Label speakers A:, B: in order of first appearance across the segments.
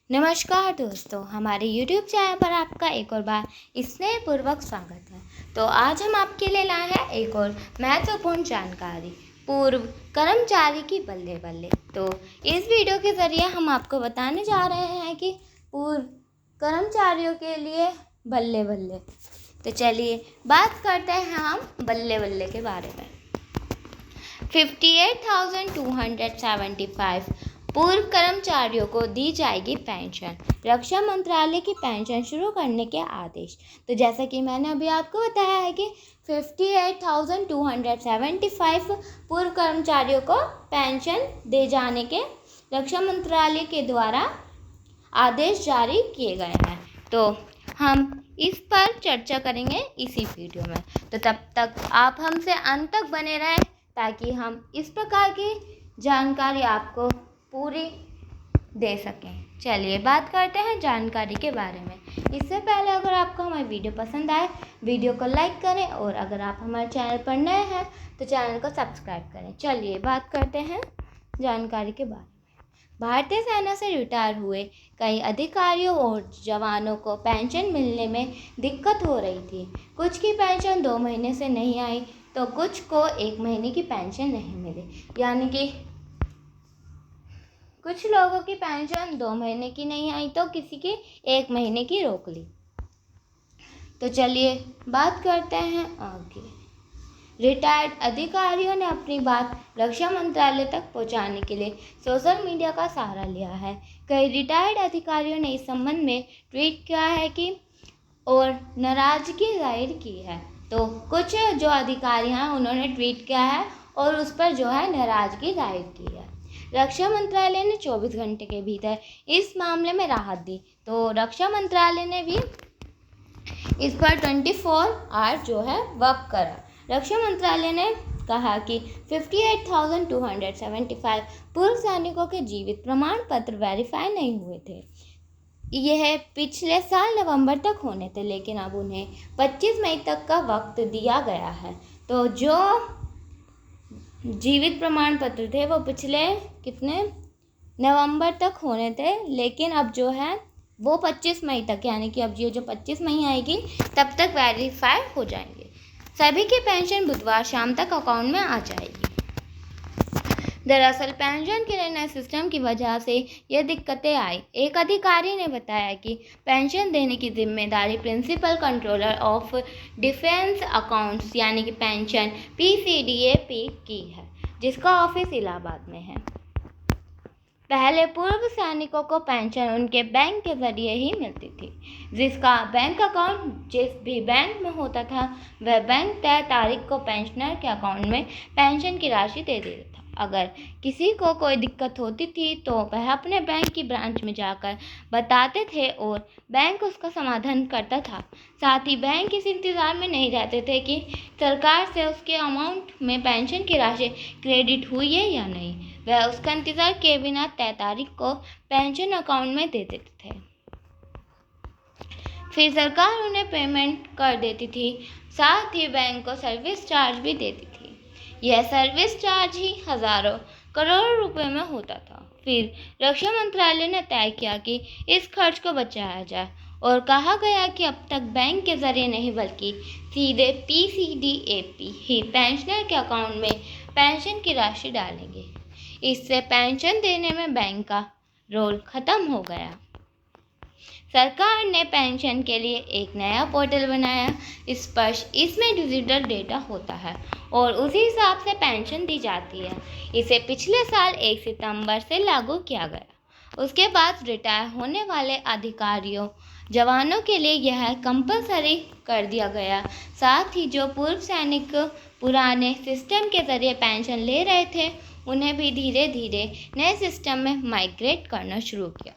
A: नमस्कार दोस्तों, हमारे YouTube चैनल पर आपका एक और बार स्नेहपूर्वक स्वागत है। तो आज हम आपके लिए लाए हैं एक और महत्वपूर्ण जानकारी, पूर्व कर्मचारी की बल्ले बल्ले। तो इस वीडियो के ज़रिए हम आपको बताने जा रहे हैं कि पूर्व कर्मचारियों के लिए बल्ले बल्ले। तो चलिए बात करते हैं हम बल्ले बल्ले के बारे में। 58,275 पूर्व कर्मचारियों को दी जाएगी पेंशन। रक्षा मंत्रालय की पेंशन शुरू करने के आदेश। तो जैसा कि मैंने अभी आपको बताया है कि 58,275 पूर्व कर्मचारियों को पेंशन दे जाने के रक्षा मंत्रालय के द्वारा आदेश जारी किए गए हैं। तो हम इस पर चर्चा करेंगे इसी वीडियो में। तो तब तक आप हमसे अंत तक बने रहें ताकि हम इस प्रकार की जानकारी आपको पूरी दे सकें। चलिए बात करते हैं जानकारी के बारे में। इससे पहले अगर आपको हमारी वीडियो पसंद आए, वीडियो को लाइक करें और अगर आप हमारे चैनल पर नए हैं तो चैनल को सब्सक्राइब करें। चलिए बात करते हैं जानकारी के बारे में। भारतीय सेना से रिटायर हुए कई अधिकारियों और जवानों को पेंशन मिलने में दिक्कत हो रही थी। कुछ की पेंशन 2 महीने से नहीं आई तो कुछ को 1 महीने की पेंशन नहीं मिली, यानी कि कुछ लोगों की पेंशन 2 महीने की नहीं आई तो किसी की 1 महीने की रोक ली। तो चलिए बात करते हैं आगे। रिटायर्ड अधिकारियों ने अपनी बात रक्षा मंत्रालय तक पहुंचाने के लिए सोशल मीडिया का सहारा लिया है। कई रिटायर्ड अधिकारियों ने इस संबंध में ट्वीट किया है कि और नाराजगी जाहिर की है। तो कुछ जो अधिकारी हैं उन्होंने ट्वीट किया है और उस पर जो है नाराजगी जाहिर की है। रक्षा मंत्रालय ने 24 घंटे के भीतर इस मामले में राहत दी। तो रक्षा मंत्रालय ने भी इस पर 24 आवर जो है वर्क करा। रक्षा मंत्रालय ने कहा कि 58,275 पूर्व सैनिकों के जीवित प्रमाण पत्र वेरीफाई नहीं हुए थे। यह पिछले साल नवंबर तक होने थे, लेकिन अब उन्हें 25 मई तक का वक्त दिया गया है। तो जो जीवित प्रमाण पत्र थे वो पिछले नवंबर तक होने थे, लेकिन अब जो है वो 25 मई तक, यानी कि अब ये जो 25 मई आएगी तब तक वेरीफाई हो जाएंगे। सभी की पेंशन बुधवार शाम तक अकाउंट में आ जाएगी। दरअसल पेंशन के नए सिस्टम की वजह से ये दिक्कतें आई। एक अधिकारी ने बताया कि पेंशन देने की जिम्मेदारी principal controller of defence accounts यानी कि पेंशन PCDAP की है, जिसका ऑफिस इलाहाबाद में है। पहले पूर्व सैनिकों को पेंशन उनके बैंक के जरिए ही मिलती थी, जिसका बैंक अकाउंट जिस भी बैंक में होता था वह बैंक तय तारीख को पेंशनर के अकाउंट में पेंशन की राशि दे देता था। अगर किसी को कोई दिक्कत होती थी तो वह अपने बैंक की ब्रांच में जाकर बताते थे और बैंक उसका समाधान करता था। साथ ही बैंक इस इंतज़ार में नहीं रहते थे कि सरकार से उसके अमाउंट में पेंशन की राशि क्रेडिट हुई है या नहीं। वह उसका इंतज़ार किए बिना तय तारीख को पेंशन अकाउंट में दे देते थे। फिर सरकार उन्हें पेमेंट कर देती थी, साथ ही बैंक को सर्विस चार्ज भी देती थी। यह सर्विस चार्ज ही हज़ारों करोड़ रुपए में होता था। फिर रक्षा मंत्रालय ने तय किया कि इस खर्च को बचाया जाए और कहा गया कि अब तक बैंक के जरिए नहीं बल्कि सीधे PCDAP ही पेंशनर के अकाउंट में पेंशन की राशि डालेंगे। इससे पेंशन देने में बैंक का रोल खत्म हो गया। सरकार ने पेंशन के लिए एक नया पोर्टल बनाया। इसमें डिजिटल डेटा होता है और उसी हिसाब से पेंशन दी जाती है। इसे पिछले साल 1 सितंबर से लागू किया गया। उसके बाद रिटायर होने वाले अधिकारियों जवानों के लिए यह कंपलसरी कर दिया गया। साथ ही जो पूर्व सैनिक पुराने सिस्टम के जरिए पेंशन ले रहे थे उन्हें भी धीरे धीरे नए सिस्टम में माइग्रेट करना शुरू किया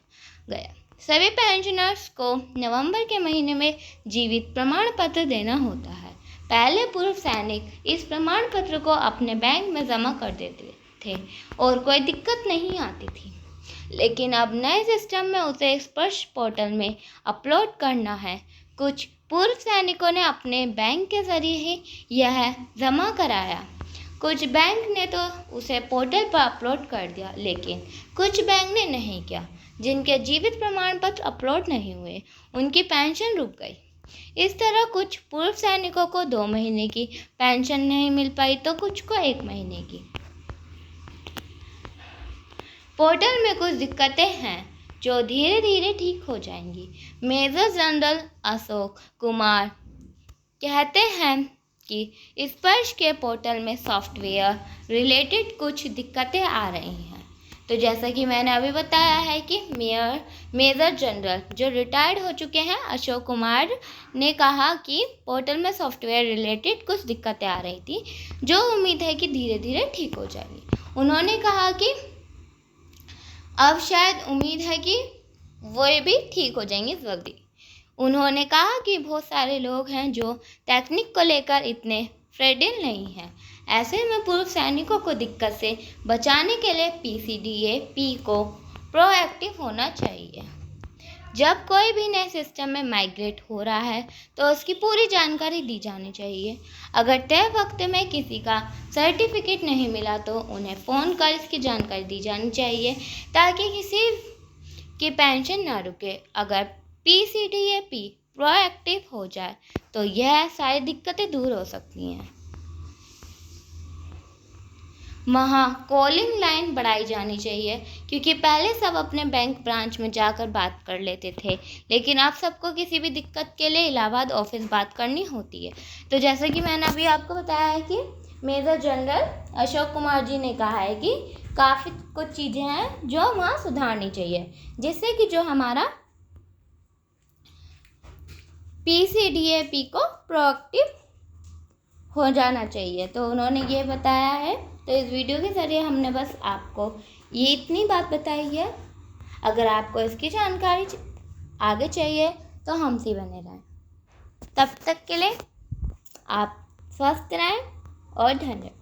A: गया। सभी पेंशनर्स को नवंबर के महीने में जीवित प्रमाण पत्र देना होता है। पहले पूर्व सैनिक इस प्रमाण पत्र को अपने बैंक में जमा कर देते थे और कोई दिक्कत नहीं आती थी, लेकिन अब नए सिस्टम में उसे स्पर्श पोर्टल में अपलोड करना है। कुछ पूर्व सैनिकों ने अपने बैंक के जरिए ही यह जमा कराया। कुछ बैंक ने तो उसे पोर्टल पर अपलोड कर दिया, लेकिन कुछ बैंक ने नहीं किया। जिनके जीवित प्रमाण पत्र अपलोड नहीं हुए, उनकी पेंशन रुक गई। इस तरह कुछ पूर्व सैनिकों को 2 महीने की पेंशन नहीं मिल पाई तो कुछ को 1 महीने की। पोर्टल में कुछ दिक्कतें हैं जो धीरे धीरे ठीक हो जाएंगी। मेजर जनरल अशोक कुमार कहते हैं कि स्पर्श के पोर्टल में सॉफ्टवेयर रिलेटेड कुछ दिक्कतें आ रही हैं। तो जैसा कि मैंने अभी बताया है कि मेजर जनरल जो रिटायर्ड हो चुके हैं अशोक कुमार ने कहा कि पोर्टल में सॉफ्टवेयर रिलेटेड कुछ दिक्कतें आ रही थी, जो उम्मीद है कि धीरे धीरे ठीक हो जाएगी। उन्होंने कहा कि अब शायद उम्मीद है कि वो भी ठीक हो जाएंगे जल्दी। उन्होंने कहा कि बहुत सारे लोग हैं जो टेक्निक को लेकर इतने फ्रेडिल नहीं हैं। ऐसे में पूर्व सैनिकों को दिक्कत से बचाने के लिए PCDA-P को प्रोएक्टिव होना चाहिए। जब कोई भी नए सिस्टम में माइग्रेट हो रहा है तो उसकी पूरी जानकारी दी जानी चाहिए। अगर तय वक्त में किसी का सर्टिफिकेट नहीं मिला तो उन्हें फ़ोन कर इसकी जानकारी दी जानी चाहिए ताकि किसी की पेंशन ना रुके। अगर PCDA-P प्रोएक्टिव हो जाए तो यह सारी दिक्कतें दूर हो सकती हैं। वहाँ कॉलिंग लाइन बढ़ाई जानी चाहिए, क्योंकि पहले सब अपने बैंक ब्रांच में जाकर बात कर लेते थे, लेकिन अब सबको किसी भी दिक्कत के लिए इलाहाबाद ऑफिस बात करनी होती है। तो जैसे कि मैंने अभी आपको बताया है कि मेजर जनरल अशोक कुमार जी ने कहा है कि काफ़ी कुछ चीज़ें हैं जो वहाँ सुधारनी चाहिए, जिससे कि जो हमारा PCDA-P को प्रोएक्टिव हो जाना चाहिए। तो उन्होंने ये बताया है। तो इस वीडियो के ज़रिए हमने बस आपको ये इतनी बात बताई है। अगर आपको इसकी जानकारी आगे चाहिए तो हमसे बने रहें। तब तक के लिए आप स्वस्थ रहें और धन्यवाद।